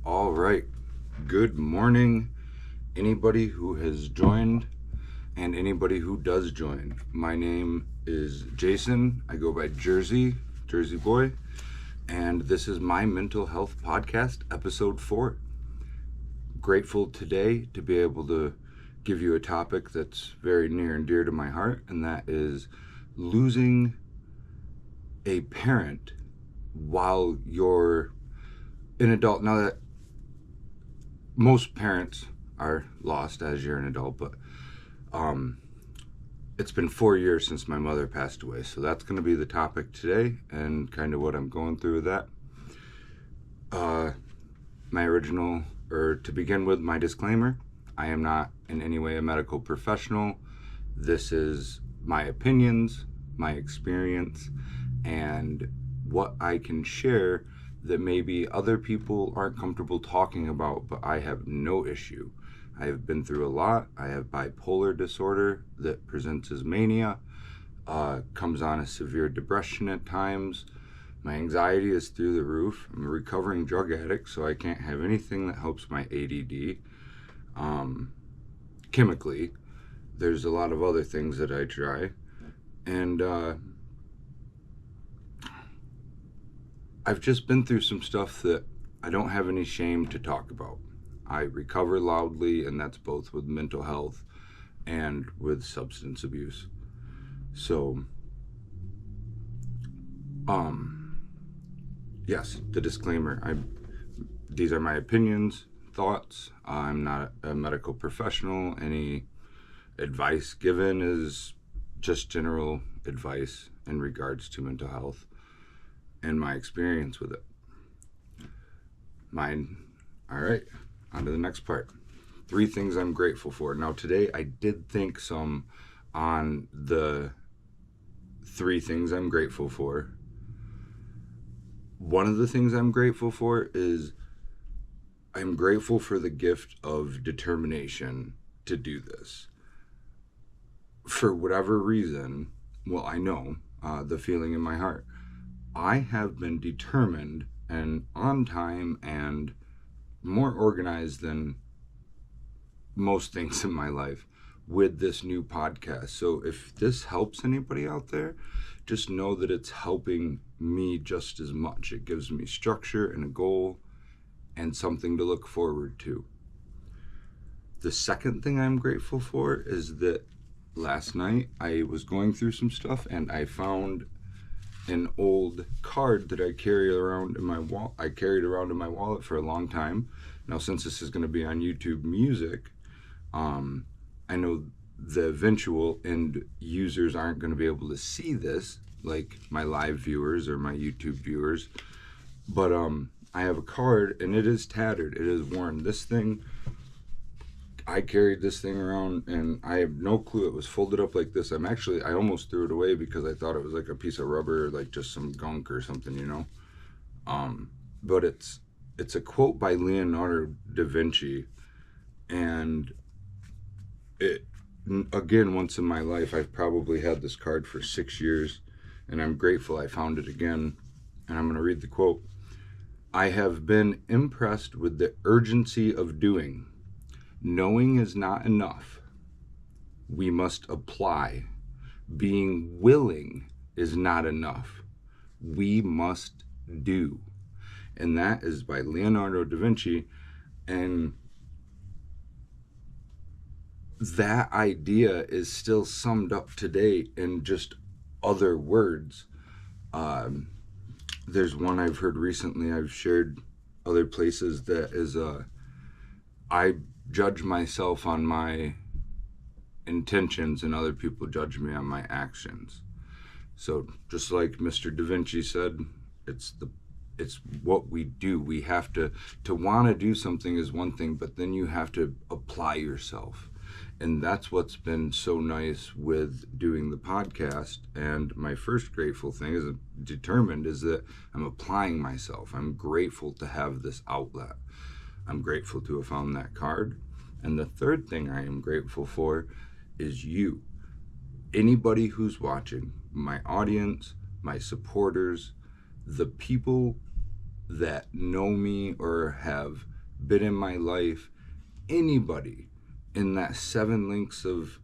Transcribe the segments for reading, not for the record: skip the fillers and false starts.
All right. Good morning, anybody who has joined and anybody who does join. My name is Jason. I go by Jersey Boy, and this is my mental health podcast, Ep.4. Grateful today to be able to give you a topic that's very near and dear to my heart, and that is losing a parent while you're an adult. Now that most parents are lost as you're an adult, but it's been 4 years since my mother passed away, so that's going to be the topic today and kind of what I'm going through with that. To begin with, my disclaimer: I am not in any way a medical professional. This is my opinions, my experience, and what I can share that maybe other people aren't comfortable talking about, but I have no issue. I have been through a lot. I have bipolar disorder that presents as mania, comes on as severe depression at times. My anxiety is through the roof. I'm a recovering drug addict, so I can't have anything that helps my ADD. Chemically, there's a lot of other things that I try. And I've just been through some stuff that I don't have any shame to talk about. I recover loudly, and that's both with mental health and with substance abuse. So, yes, the disclaimer. These are my opinions, thoughts. I'm not a medical professional. Any advice given is just general advice in regards to mental health and my experience with it. All right, on to the next part. 3 things I'm grateful for. Now, today I did think some on the 3 things I'm grateful for. One of the things I'm grateful for is I'm grateful for the gift of determination to do this. For whatever reason, I know the feeling in my heart. I have been determined and on time and more organized than most things in my life with this new podcast. So if this helps anybody out there, just know that it's helping me just as much. It gives me structure and a goal and something to look forward to. The second thing I'm grateful for is that last night I was going through some stuff and I found an old card that I carried around in my wallet for a long time. Now, since this is going to be on YouTube Music, I know the eventual end users aren't going to be able to see this, like my live viewers or my YouTube viewers. But I have a card, and it is tattered. It is worn. I carried this thing around, and I have no clue. It was folded up like this. I almost threw it away because I thought it was like a piece of rubber, like just some gunk or something, you know. But it's a quote by Leonardo da Vinci, and again, once in my life, I've probably had this card for 6 years, and I'm grateful I found it again. And I'm going to read the quote. I have been impressed with the urgency of doing. Knowing is not enough. We must apply. Being willing is not enough. We must do. And that is by Leonardo da Vinci. And that idea is still summed up today in just other words. There's one I've heard recently, I've shared other places, that is I judge myself on my intentions and other people judge me on my actions. So just like Mr. Da Vinci said, it's what we do. We have to want to do something is one thing, but then you have to apply yourself. And that's what's been so nice with doing the podcast. And my first grateful thing is that I'm applying myself. I'm grateful to have this outlet. I'm grateful to have found that card. And the third thing I am grateful for is you. Anybody who's watching, my audience, my supporters, the people that know me or have been in my life, anybody in that 7 links of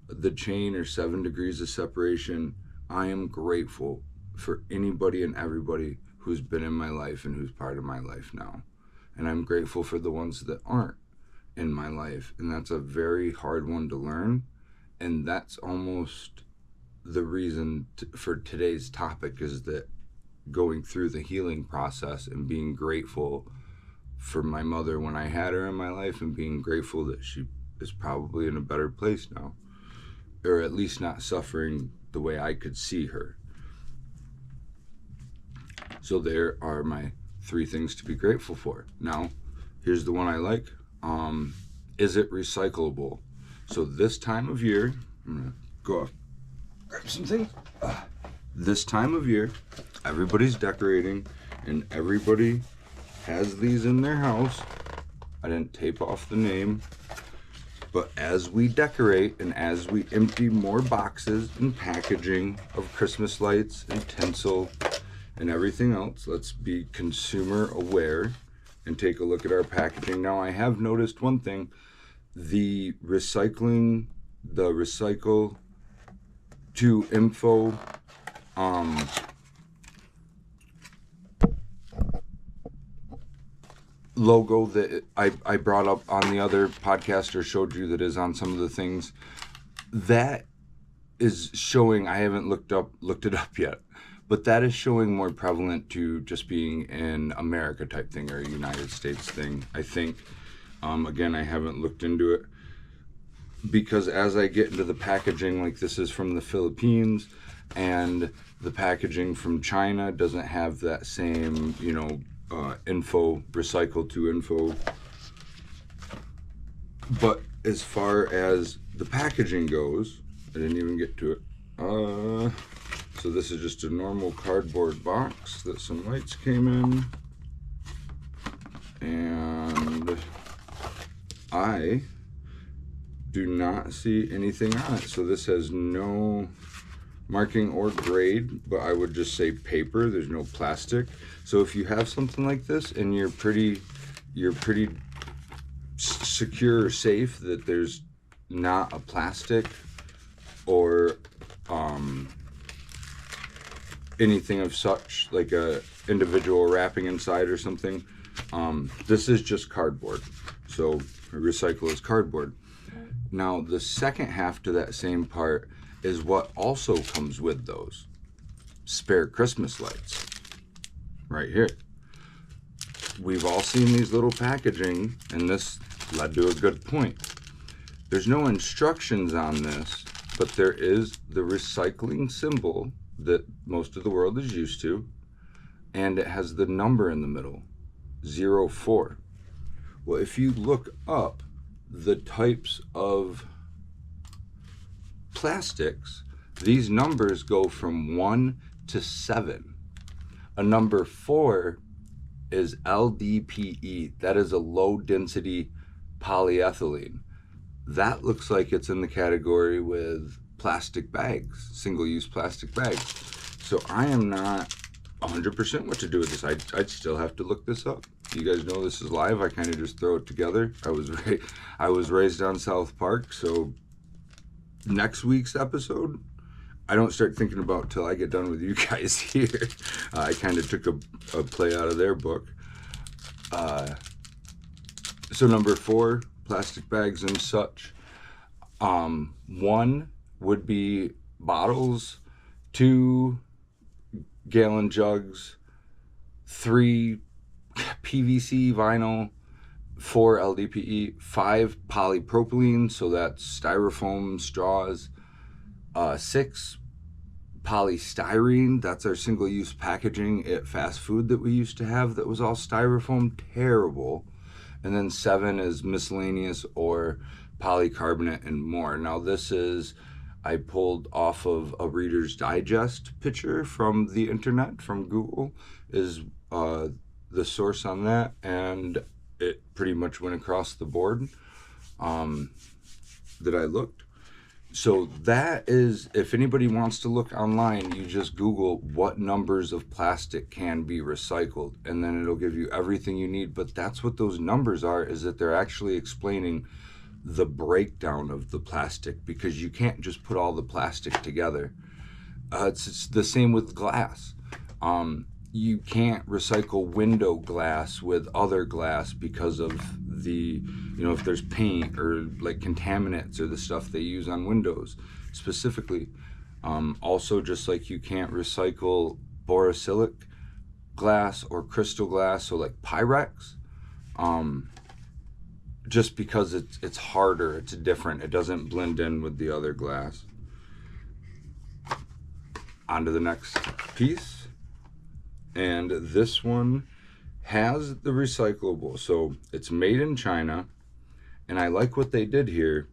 the chain or 7 degrees of separation, I am grateful for anybody and everybody who's been in my life and who's part of my life now. And I'm grateful for the ones that aren't in my life. And that's a very hard one to learn. And that's almost the reason for today's topic, is that going through the healing process and being grateful for my mother when I had her in my life, and being grateful that she is probably in a better place now, or at least not suffering the way I could see her. So there are my 3 things to be grateful for. Now, here's the one I like. Is it recyclable? So this time of year, I'm gonna go off, grab some things. This time of year, everybody's decorating and everybody has these in their house. I didn't tape off the name, but as we decorate and as we empty more boxes and packaging of Christmas lights and tinsel and everything else, let's be consumer aware and take a look at our packaging. Now, I have noticed one thing: the recycle to info logo that I brought up on the other podcast, or showed you that is on some of the things, that is showing, I haven't looked it up yet, but that is showing more prevalent to just being an America type thing, or a United States thing, I think. Again, I haven't looked into it, because as I get into the packaging, like this is from the Philippines, and the packaging from China doesn't have that same, info, recycle to info. But as far as the packaging goes, I didn't even get to it. So this is just a normal cardboard box that some lights came in, and I do not see anything on it. So this has no marking or grade, but I would just say paper. There's no plastic. So if you have something like this and you're pretty secure or safe that there's not a plastic or anything of such, like a individual wrapping inside or something, this is just cardboard. So recycle is cardboard. Now, the second half to that same part is what also comes with those spare Christmas lights right here. We've all seen these little packaging, and this led to a good point. There's no instructions on this, but there is the recycling symbol that most of the world is used to, and it has the number in the middle, 04. Well, if you look up the types of plastics, these numbers go from 1 to 7. A number 4 is LDPE. That is a low density polyethylene. That looks like it's in the category with plastic bags, single-use plastic bags. So I am not 100% what to do with this. I'd still have to look this up. You guys know this is live. I kind of just throw it together. I was raised on South Park, so next week's episode, I don't start thinking about till I get done with you guys here. I kind of took a play out of their book. So number 4, plastic bags and such. 1 would be bottles, 2 gallon jugs, 3 PVC vinyl, 4 LDPE, 5 polypropylene, so that's styrofoam straws, 6 polystyrene, that's our single-use packaging at fast food that we used to have that was all styrofoam, terrible. And then 7 is miscellaneous or polycarbonate and more. Now this is, I pulled off of a Reader's Digest picture from the internet, from Google, is the source on that, and it pretty much went across the board that I looked. So that is, if anybody wants to look online, you just Google what numbers of plastic can be recycled, and then it'll give you everything you need. But that's what those numbers are, is that they're actually explaining the breakdown of the plastic, because you can't just put all the plastic together. It's the same with glass. You can't recycle window glass with other glass because of the, if there's paint or like contaminants or the stuff they use on windows specifically. Also, just like you can't recycle borosilicate glass or crystal glass, so like Pyrex, just because it's harder, it's different, it doesn't blend in with the other glass. On to the next piece. And this one has the recyclable. So it's made in China. And I like what they did here.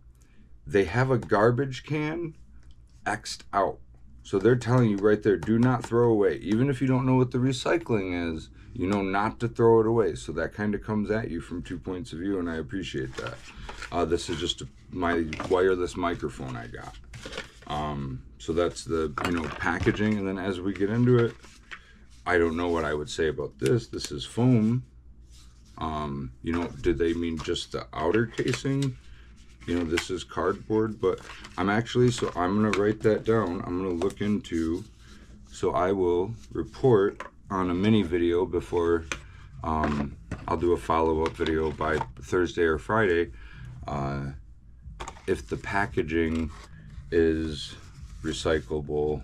They have a garbage can X'd out. So they're telling you right there, do not throw away. Even if you don't know what the recycling is, you know not to throw it away. So that kind of comes at you from 2 points of view, and I appreciate that. This is just my wireless microphone I got. So that's the, packaging. And then as we get into it, I don't know what I would say about this. This is foam. Did they mean just the outer casing? This is cardboard, but I'm going to write that down. I'm going to look into, so I will report on a mini video before, I'll do a follow-up video by Thursday or Friday, if the packaging is recyclable.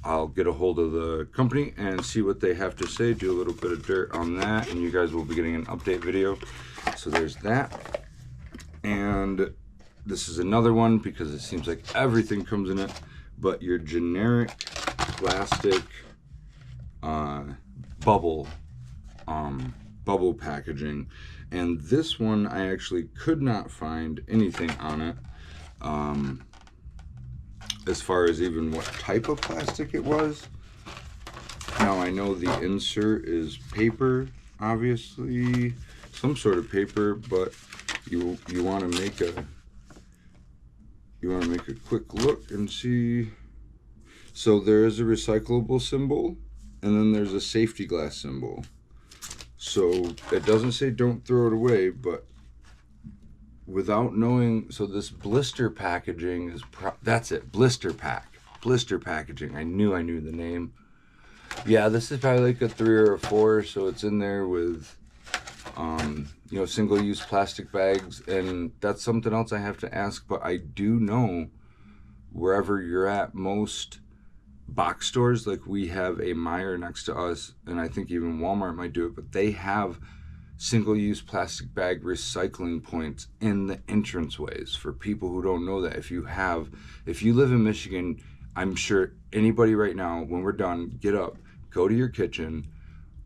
I'll get a hold of the company and see what they have to say, do a little bit of dirt on that, and you guys will be getting an update video. So there's that. And this is another one because it seems like everything comes in it, but your generic plastic bubble packaging. And this one I actually could not find anything on it. As far as even what type of plastic it was. Now I know the insert is paper, obviously, some sort of paper, but you want to make a quick look and see. So there is a recyclable symbol, and then there's a safety glass symbol. So it doesn't say don't throw it away, but without knowing, so this blister packaging is, that's it, blister packaging. I knew the name. Yeah, this is probably like a 3 or a 4, so it's in there with, single-use plastic bags, and that's something else I have to ask, but I do know wherever you're at, most box stores, like we have a Meijer next to us, and I think even Walmart might do it, but they have single-use plastic bag recycling points in the entranceways. For people who don't know that, if you live in Michigan, I'm sure anybody right now, when we're done, get up, go to your kitchen,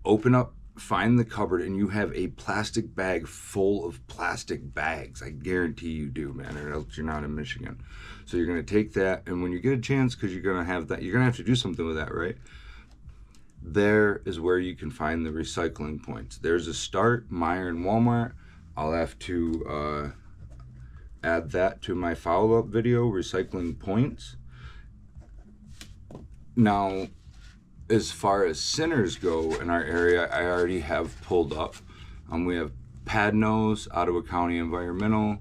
open up, find the cupboard, and you have a plastic bag full of plastic bags. I guarantee you do, man, or else you're not in Michigan. So you're going to take that, and when you get a chance, because you're going to have to do something with that, right? There is where you can find the recycling points. There's a start, Meijer and Walmart. I'll have to add that to my follow-up video, recycling points. Now, as far as centers go in our area, I already have pulled up. We have Padnos, Ottawa County Environmental,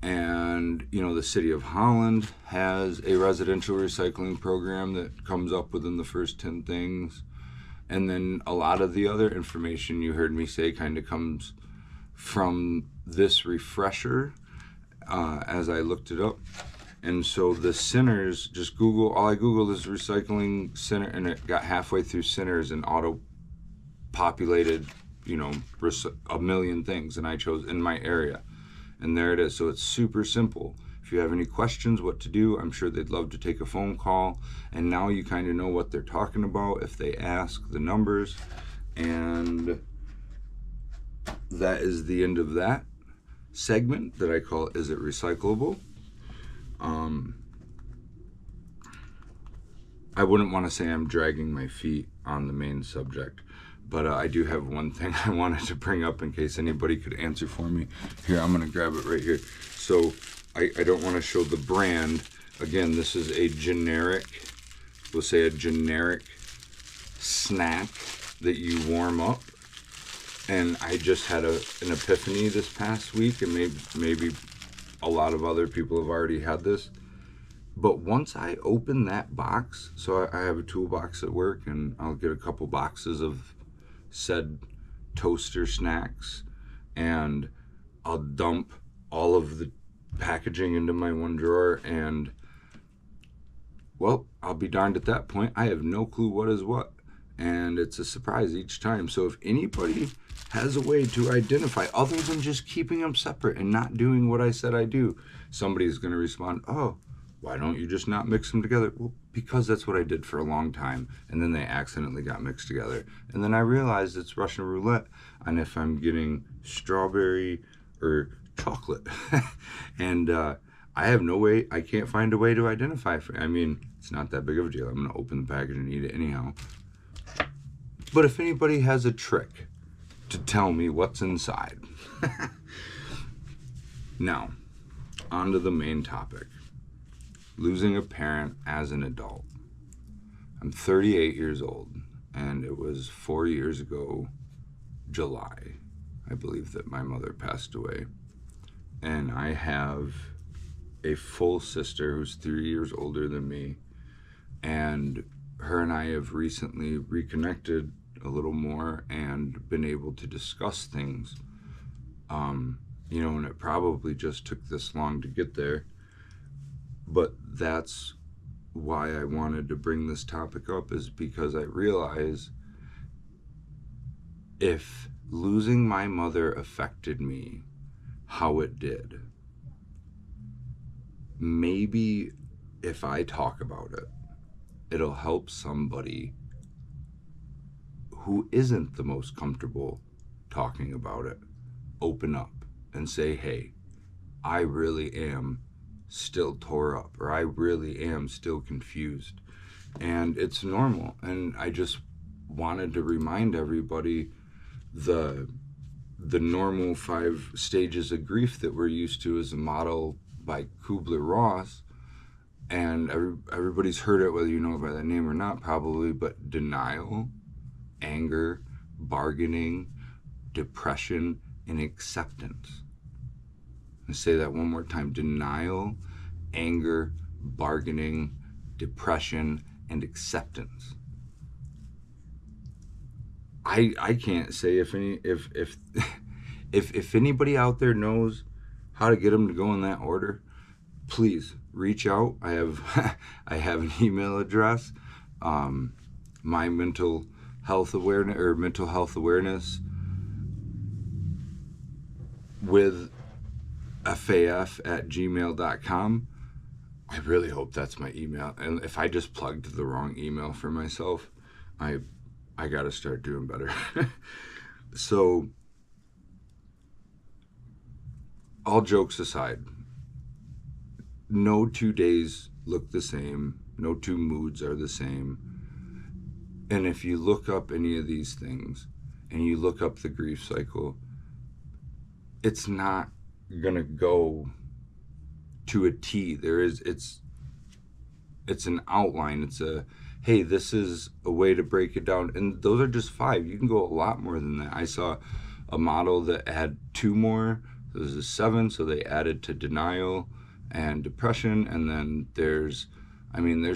and the city of Holland has a residential recycling program that comes up within the first 10 things. And then a lot of the other information you heard me say kind of comes from this refresher as I looked it up. And so the centers, just Google, all I Googled is recycling center, and it got halfway through centers and auto-populated, a million things, and I chose in my area. And there it is. So it's super simple. If you have any questions what to do, I'm sure they'd love to take a phone call. And now you kind of know what they're talking about if they ask the numbers. And that is the end of that segment that I call Is It Recyclable? I wouldn't want to say I'm dragging my feet on the main subject, But I do have one thing I wanted to bring up in case anybody could answer for me. Here, I'm going to grab it right here. So I don't want to show the brand. Again, this is a generic, we'll say a generic snack that you warm up. And I just had an epiphany this past week, and maybe a lot of other people have already had this. But once I open that box, so I have a toolbox at work, and I'll get a couple boxes of said toaster snacks, and I'll dump all of the packaging into my one drawer, and well, I'll be darned at that point. I have no clue what is what, and it's a surprise each time. So if anybody has a way to identify, other than just keeping them separate and not doing what I said I do, somebody's going to respond, oh, why don't you just not mix them together? Well, because that's what I did for a long time, and then they accidentally got mixed together. And then I realized it's Russian roulette on if I'm getting strawberry or chocolate. And I have no way, I can't find a way to identify. I mean, it's not that big of a deal. I'm going to open the package and eat it anyhow. But if anybody has a trick to tell me what's inside. Now, on to the main topic. Losing a parent as an adult. I'm 38 years old, and it was 4 years ago, July, I believe, that my mother passed away. And I have a full sister who's 3 years older than me, and her and I have recently reconnected a little more and been able to discuss things. And it probably just took this long to get there. But that's why I wanted to bring this topic up, is because I realize if losing my mother affected me how it did, maybe if I talk about it, it'll help somebody who isn't the most comfortable talking about it open up and say, hey, I really am still tore up, or I really am still confused, and it's normal. And I just wanted to remind everybody the normal 5 stages of grief that we're used to as a model by Kubler-Ross, and everybody's heard it, whether you know it by that name or not, probably. But denial, anger, bargaining, depression, and acceptance. I'll say that one more time. Denial, anger, bargaining, depression, and acceptance. I can't say if anybody out there knows how to get them to go in that order, please reach out. I have an email address. My mental health awareness with faf@gmail.com. I really hope that's my email. And if I just plugged the wrong email for myself, I got to start doing better. So, all jokes aside, no 2 days look the same. No 2 moods are the same. And if you look up any of these things and you look up the grief cycle, it's not gonna go to a T. It's an outline. It's hey, this is a way to break it down. And those are just 5. You can go a lot more than that. I saw a model that had 2 more. There's a 7, so they added to denial and depression. And then there's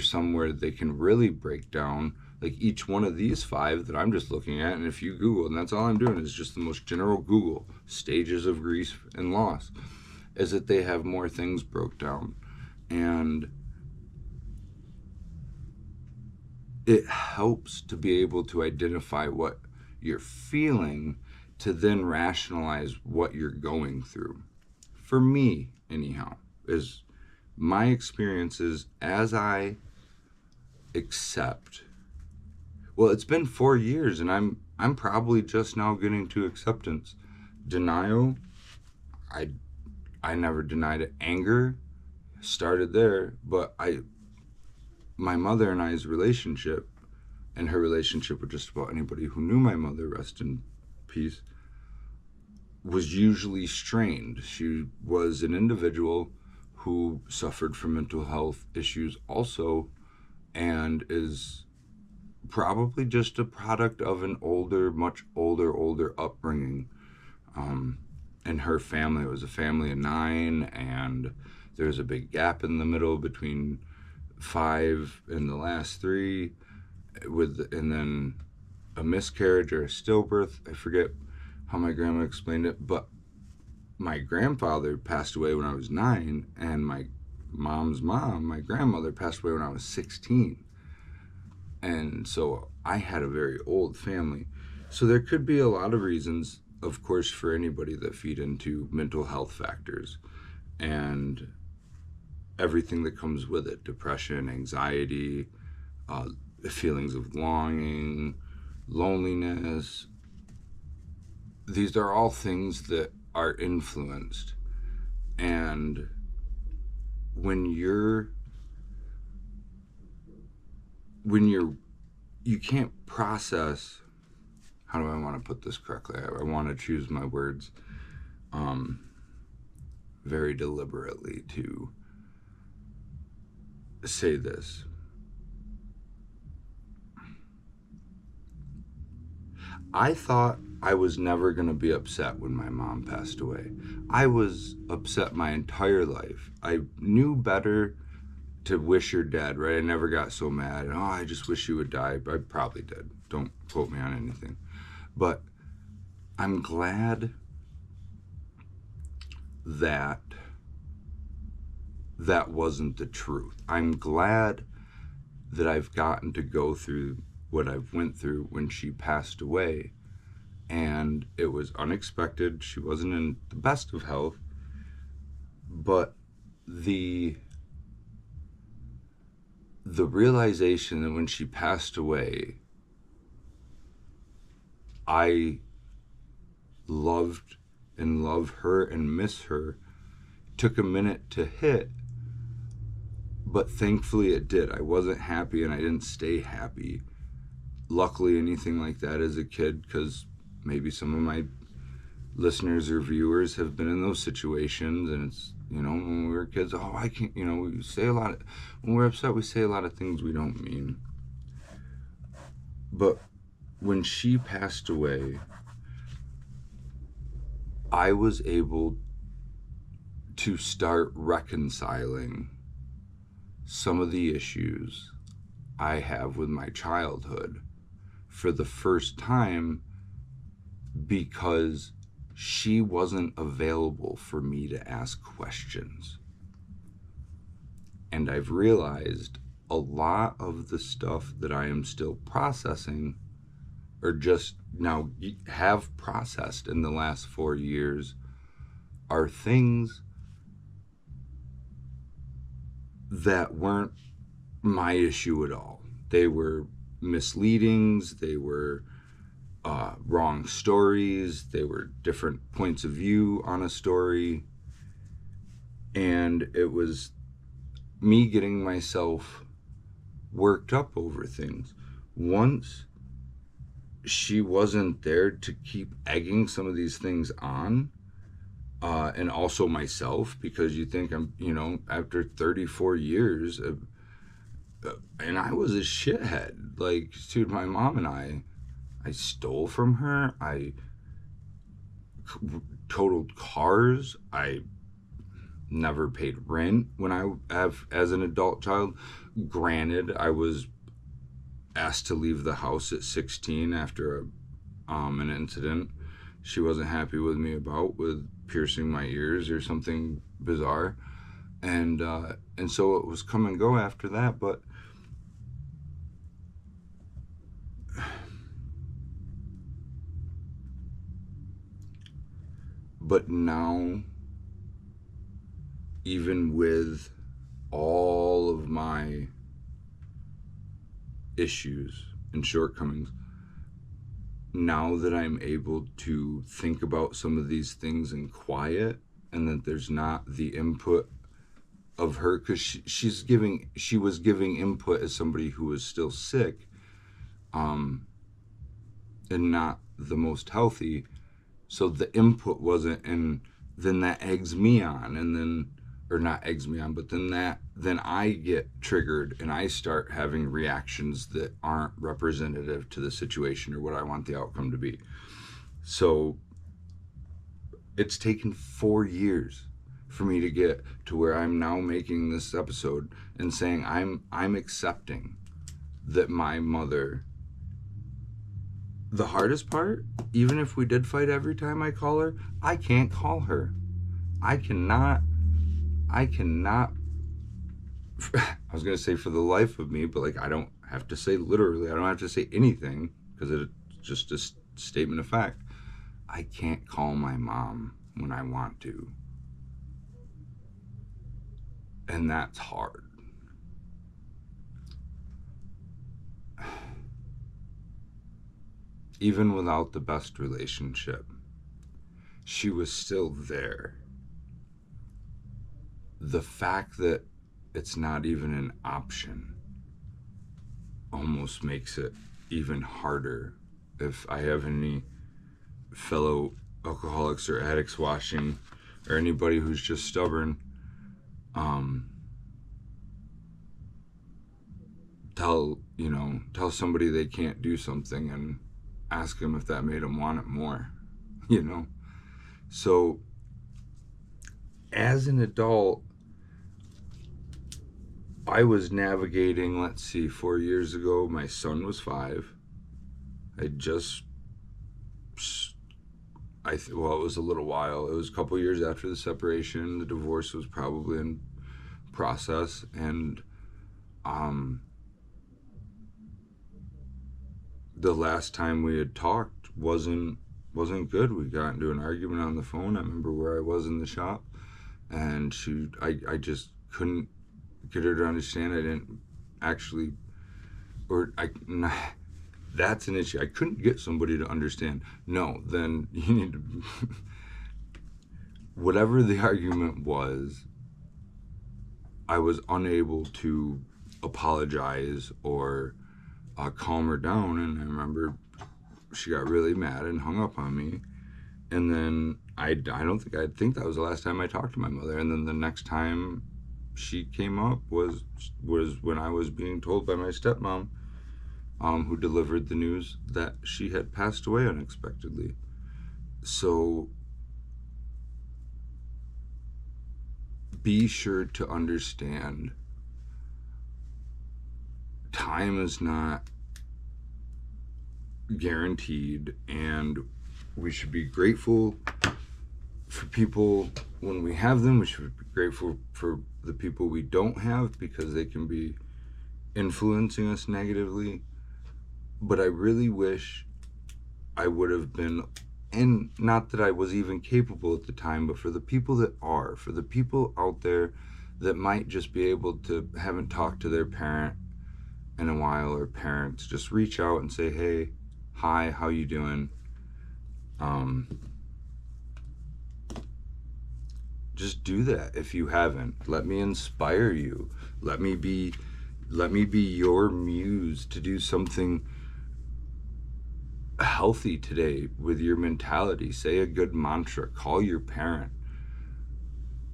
some where they can really break down like each one of these 5 that I'm just looking at. And if you Google, and that's all I'm doing is just the most general Google, stages of grief and loss, is that they have more things broke down. And it helps to be able to identify what you're feeling to then rationalize what you're going through. For me, anyhow, is my experiences as I accept. Well, it's been 4 years, and I'm probably just now getting to acceptance. Denial, I never denied it. Anger started there, but my mother and I's relationship and her relationship with just about anybody who knew my mother, rest in peace, was usually strained. She was an individual who suffered from mental health issues also, and is probably just a product of an much older upbringing. In her family, it was a family of 9, and there's a big gap in the middle between 5 and the last 3, and then a miscarriage or a stillbirth. I forget how my grandma explained it, but my grandfather passed away when I was 9, and my mom's mom, my grandmother, passed away when I was 16. And so I had a very old family. So there could be a lot of reasons, of course, for anybody that feed into mental health factors and everything that comes with it: depression, anxiety, feelings of longing, loneliness. These are all things that are influenced. And when you can't process, how do I want to put this correctly? I want to choose my words very deliberately to say this. I thought I was never going to be upset when my mom passed away. I was upset my entire life. I knew better to wish her dead, right? I never got so mad. Oh, I just wish she would die. I probably did. Don't quote me on anything. But I'm glad that that wasn't the truth. I'm glad that I've gotten to go through what I've went through when she passed away. And it was unexpected. She wasn't in the best of health. But the realization that when she passed away, I loved and love her and miss her, took a minute to hit, but thankfully it did. I wasn't happy and I didn't stay happy. Luckily, anything like that as a kid, because maybe some of my listeners or viewers have been in those situations, and it's, when we were kids, I can't, we say a lot when we're upset, we say a lot of things we don't mean. But when she passed away, I was able to start reconciling some of the issues I have with my childhood for the first time, because she wasn't available for me to ask questions. And I've realized a lot of the stuff that I am still processing, or just now have processed in the last 4 years, are things that weren't my issue at all. They were misleadings, they were wrong stories, they were different points of view on a story, and it was me getting myself worked up over things. Once she wasn't there to keep egging some of these things on, and also myself, because you think I'm, after 34 years, and I was a shithead. Like, dude, my mom and I stole from her. I totaled cars. I never paid rent when I have as an adult child. Granted, I was asked to leave the house at 16 after an incident she wasn't happy with me about, with piercing my ears or something bizarre, and so it was come and go after that. But now, even with all of my issues and shortcomings, now that I'm able to think about some of these things in quiet, and that there's not the input of her, because she was giving input as somebody who was still sick, and not the most healthy. So the input wasn't, and then that eggs me on, and then, or not eggs me on, but then I get triggered and I start having reactions that aren't representative to the situation or what I want the outcome to be. So it's taken 4 years for me to get to where I'm now making this episode and saying I'm accepting that my mother, the hardest part, even if we did fight every time I call her, I can't call her. I cannot I was going to say for the life of me, but like I don't have to say literally, I don't have to say anything because it's just a statement of fact. I can't call my mom when I want to. And that's hard. Even without the best relationship, she was still there. The fact that it's not even an option almost makes it even harder. If I have any fellow alcoholics or addicts watching, or anybody who's just stubborn, tell somebody they can't do something and ask them if that made them want it more, So as an adult, I was navigating, 4 years ago, my son was 5. It was a little while. It was a couple years after the separation. The divorce was probably in process, and the last time we had talked wasn't good. We got into an argument on the phone. I remember where I was in the shop, and I just couldn't get her to understand. I didn't actually, that's an issue. I couldn't get somebody to understand. No, then you need to, whatever the argument was, I was unable to apologize or calm her down. And I remember she got really mad and hung up on me. And then I think that was the last time I talked to my mother. And then the next time she came up was when I was being told by my stepmom, who delivered the news that she had passed away unexpectedly. So be sure to understand, time is not guaranteed, and we should be grateful for people when we have them. We should be grateful for the people we don't have, because they can be influencing us negatively. But I really wish I would have been, and not that I was even capable at the time, but for the people that are, for the people out there that might just be able to, haven't talked to their parent in a while, or parents, just reach out and say, hey, hi, how you doing? Just do that if you haven't. Let me inspire you. Let me be your muse to do something healthy today with your mentality. Say a good mantra. Call your parent.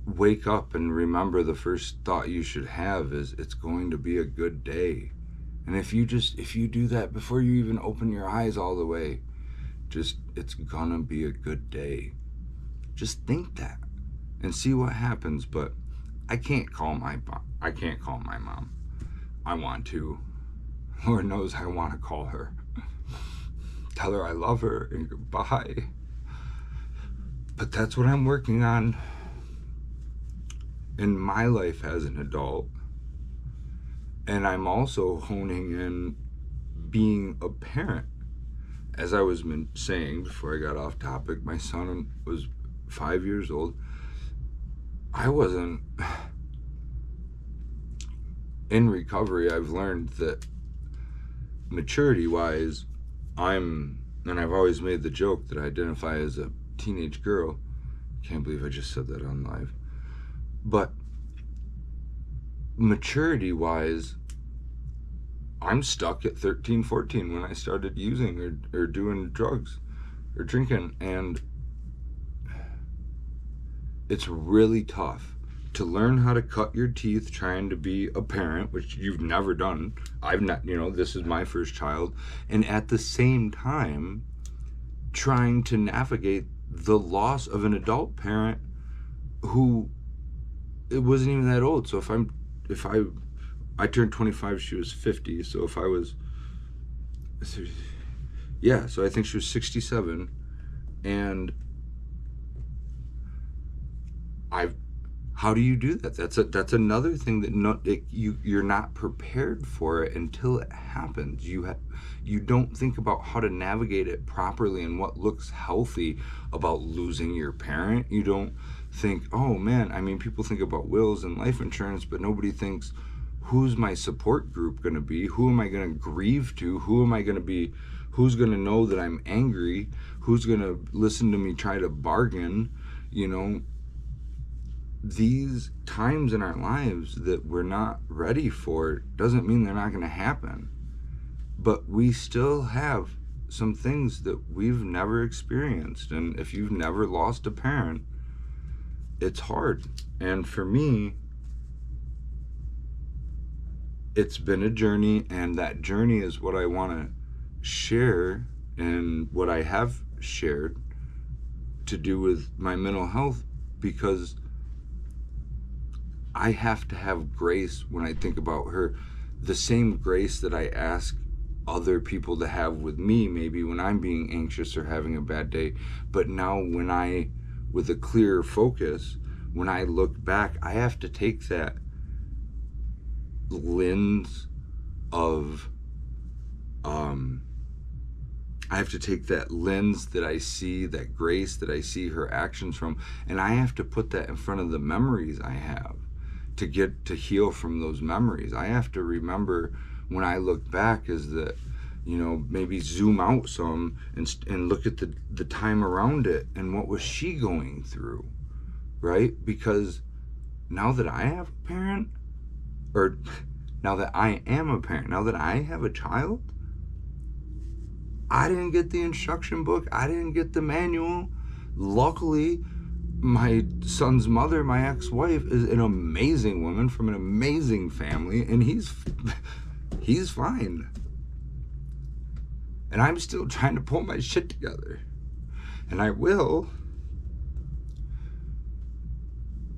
Wake up and remember, the first thought you should have is, it's going to be a good day. And if you do that before you even open your eyes all the way, it's gonna be a good day. Just think that and see what happens. But I can't call my mom. I want to. Lord knows I want to call her. Tell her I love her and goodbye. But that's what I'm working on in my life as an adult. And I'm also honing in being a parent. As I was saying before I got off topic, my son was 5 years old. I wasn't in recovery. I've learned that maturity-wise, and I've always made the joke that I identify as a teenage girl. Can't believe I just said that on live. But maturity-wise, I'm stuck at 13, 14 when I started using or doing drugs or drinking, and it's really tough to learn how to cut your teeth trying to be a parent, which you've never done. I've not, this is my first child, and at the same time trying to navigate the loss of an adult parent who it wasn't even that old. So if I turned 25, she was 50. So if I was, yeah, so I think she was 67, and how do you do that? That's another thing that you're not prepared for it until it happens. You don't think about how to navigate it properly and what looks healthy about losing your parent. You don't think, oh man, I mean, people think about wills and life insurance, but nobody thinks, who's my support group going to be? Who am I going to grieve to? Who am I going to be? Who's going to know that I'm angry? Who's going to listen to me try to bargain? These times in our lives that we're not ready for doesn't mean they're not going to happen. But we still have some things that we've never experienced. And if you've never lost a parent, it's hard. And for me, it's been a journey, and that journey is what I want to share and what I have shared to do with my mental health, because I have to have grace when I think about her, the same grace that I ask other people to have with me, maybe when I'm being anxious or having a bad day. But now with a clearer focus, when I look back, I have to take that lens of, I have to take that lens that I see, that grace that I see her actions from, and I have to put that in front of the memories I have to get to heal from those memories. I have to remember when I look back is that, maybe zoom out some and look at the time around it and what was she going through, right? Because now that I have a parent, or now that I am a parent, now that I have a child, I didn't get the instruction book. I didn't get the manual. Luckily, my son's mother, my ex-wife, is an amazing woman from an amazing family, and he's fine. And I'm still trying to pull my shit together. And I will.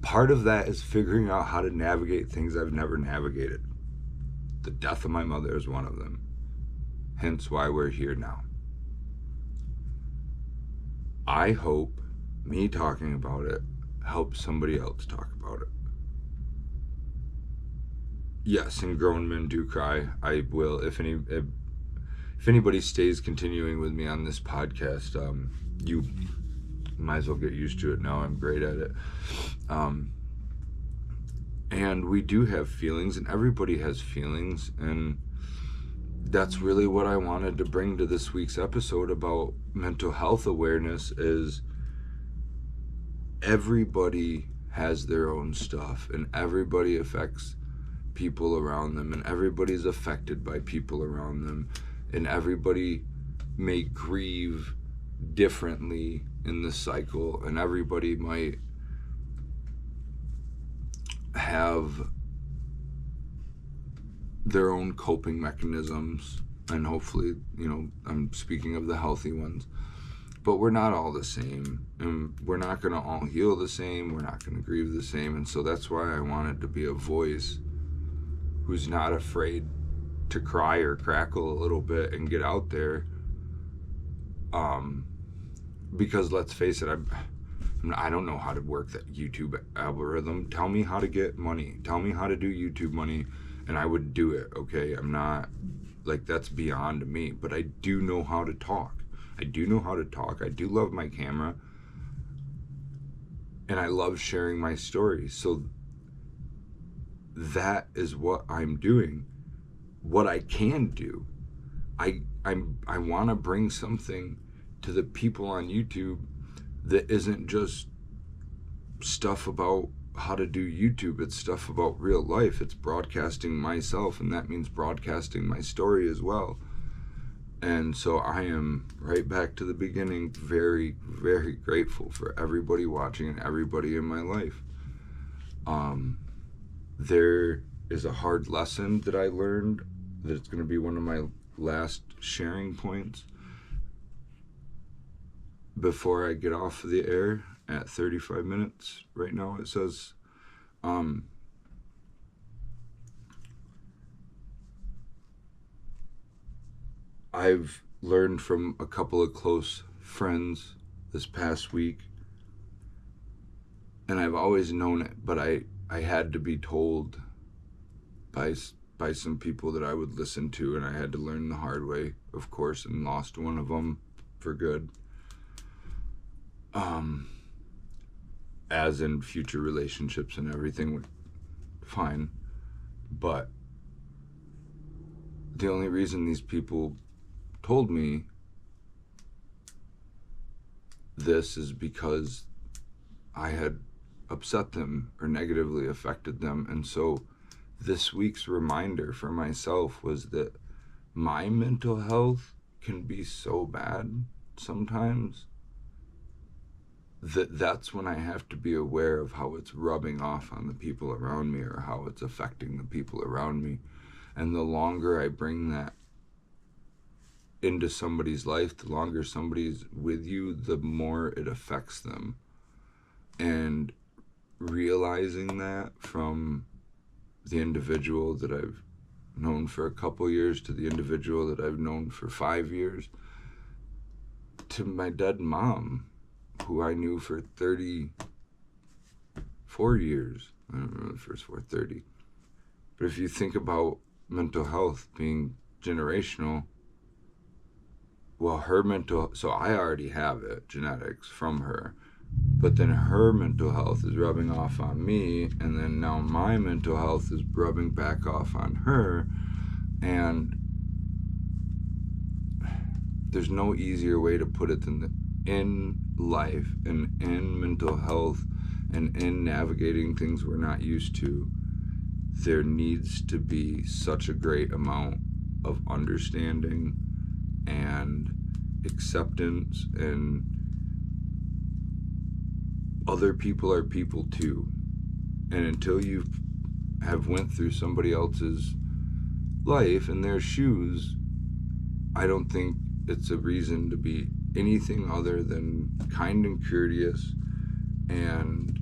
Part of that is figuring out how to navigate things I've never navigated. The death of my mother is one of them. Hence why we're here now. I hope me talking about it helps somebody else talk about it. Yes, and grown men do cry. I will, if anybody stays continuing with me on this podcast, you might as well get used to it now. I'm great at it. And we do have feelings, and everybody has feelings, and that's really what I wanted to bring to this week's episode about mental health awareness. Is everybody has their own stuff, and everybody affects people around them, and everybody's affected by people around them, and everybody may grieve differently in this cycle, and everybody might have their own coping mechanisms, and hopefully, I'm speaking of the healthy ones. But we're not all the same, and we're not going to all heal the same. We're not going to grieve the same. And so that's why I wanted to be a voice who's not afraid to cry or crackle a little bit and get out there. Because let's face it, I don't know how to work that YouTube algorithm. Tell me how to get money. Tell me how to do YouTube money, and I would do it, okay? I'm not, that's beyond me. But I do know how to talk. I do know how to talk. I do love my camera. And I love sharing my stories. So that is what I'm doing. What I can do. I want to bring something to the people on YouTube that isn't just stuff about how to do YouTube. It's stuff about real life. It's broadcasting myself, and that means broadcasting my story as well. And so I am right back to the beginning, very, very grateful for everybody watching and everybody in my life. There is a hard lesson that I learned that it's going to be one of my last sharing points before I get off of the air at 35 minutes. Right now it says, I've learned from a couple of close friends this past week, and I've always known it, but I had to be told by some people that I would listen to, and I had to learn the hard way, of course, and lost one of them for good. As in future relationships and everything, fine. But the only reason these people told me this is because I had upset them or negatively affected them. And so this week's reminder for myself was that my mental health can be so bad sometimes that's when I have to be aware of how it's rubbing off on the people around me or how it's affecting the people around me. And the longer I bring that into somebody's life, the longer somebody's with you, the more it affects them. And realizing that from the individual that I've known for a couple years to the individual that I've known for 5 years to my dead mom, who I knew for 34 years. I don't remember the first 30. But if you think about mental health being generational, well, so I already have it, genetics, from her. But then her mental health is rubbing off on me, and then now my mental health is rubbing back off on her. And there's no easier way to put it than in life and in mental health and in navigating things we're not used to, there needs to be such a great amount of understanding and acceptance, and other people are people too. And until you have went through somebody else's life in their shoes, I don't think it's a reason to be anything other than kind and courteous. And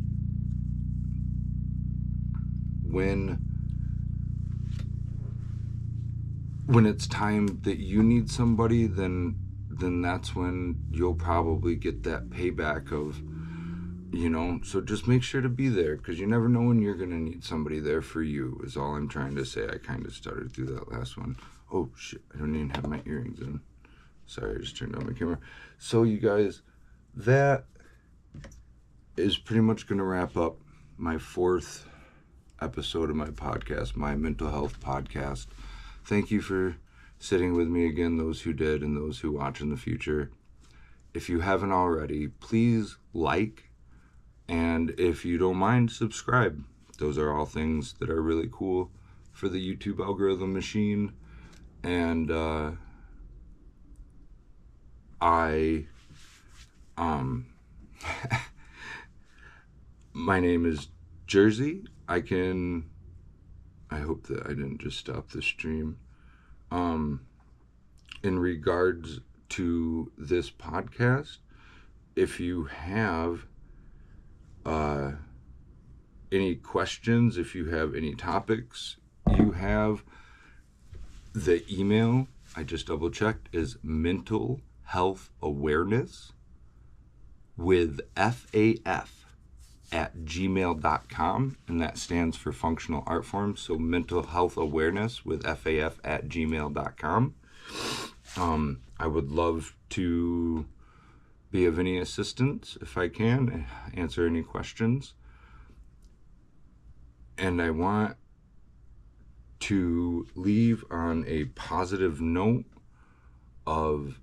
when it's time that you need somebody, then that's when you'll probably get that payback of, so just make sure to be there, because you never know when you're going to need somebody there for you, is all I'm trying to say. I kind of started through that last one. Oh shit, I don't even have my earrings in. Sorry, I just turned on my camera. So you guys, that is pretty much going to wrap up my 4th episode of my podcast, my mental health podcast. Thank you for sitting with me again, those who did and those who watch in the future. If you haven't already, please like, and if you don't mind, subscribe. Those are all things that are really cool for the YouTube algorithm machine. And my name is Jersey. I hope that I didn't just stop the stream. In regards to this podcast, if you have any questions, if you have any topics, you have the email, I just double checked, is mental health awareness with FAF@gmail.com, and that stands for functional art forms. So mental health awareness with FAF@gmail.com. I would love to be of any assistance if I can, answer any questions. And I want to leave on a positive note of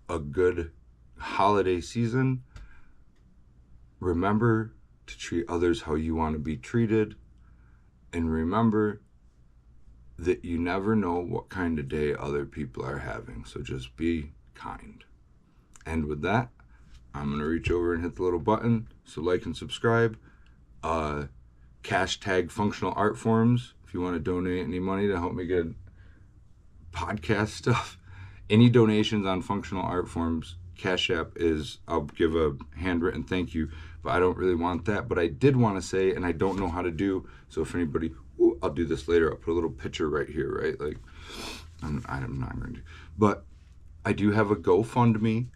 a good holiday season. Remember to treat others how you want to be treated. And remember that you never know what kind of day other people are having. So just be kind. And with that, I'm going to reach over and hit the little button. So like and subscribe. Hashtag functionalartforms if you want to donate any money to help me get podcast stuff. Any donations on Functional Art Forms Cash App is, I'll give a handwritten thank you, but I don't really want that. But I did want to say, and I don't know how to do, so if anybody, I'll do this later. I'll put a little picture right here, right? Like, I'm not going to, but I do have a GoFundMe.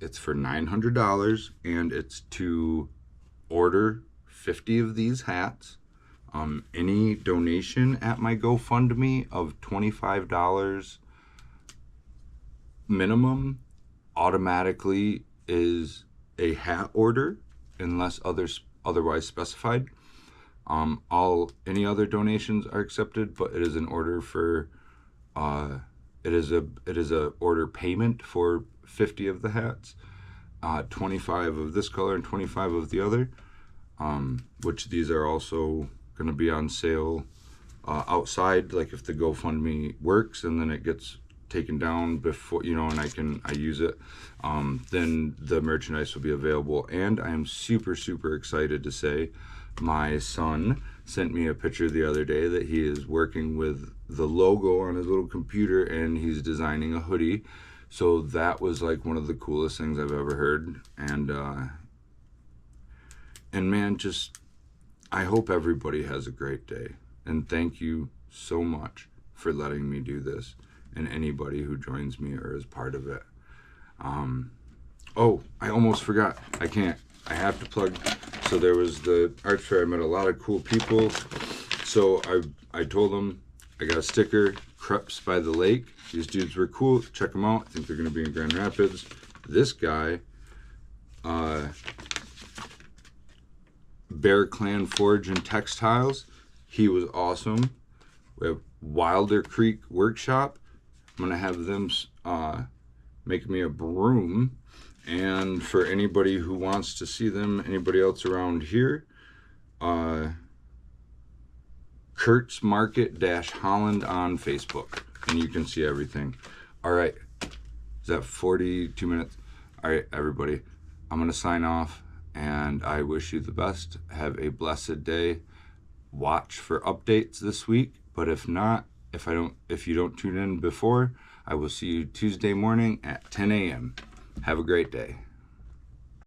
It's for $900, and it's to order 50 of these hats. Any donation at my GoFundMe of $25 minimum automatically is a hat order unless otherwise specified. Any other donations are accepted, but it is an order for it is a order payment for 50 of the hats, 25 of this color and 25 of the other, which these are also going to be on sale outside, like if the GoFundMe works and then it gets taken down before, and I use it, then the merchandise will be available. And I am super excited to say my son sent me a picture the other day that he is working with the logo on his little computer and he's designing a hoodie. So that was like one of the coolest things I've ever heard. And man, just, I hope everybody has a great day. And thank you so much for letting me do this, and anybody who joins me or is part of it. Oh, I almost forgot. I have to plug. So there was the art fair. I met a lot of cool people. So I told them I got a sticker, Crepes by the Lake. These dudes were cool. Check them out. I think they're going to be in Grand Rapids. This guy, Bear Clan Forge and Textiles, he was awesome. We have Wilder Creek Workshop. I'm going to have them make me a broom. And for anybody who wants to see them, anybody else around here, Kurt's Market Holland on Facebook. And you can see everything. All right. Is that 42 minutes? All right, everybody. I'm going to sign off, and I wish you the best. Have a blessed day. Watch for updates this week. But if not, if you don't tune in before, I will see you Tuesday morning at 10 a.m. Have a great day.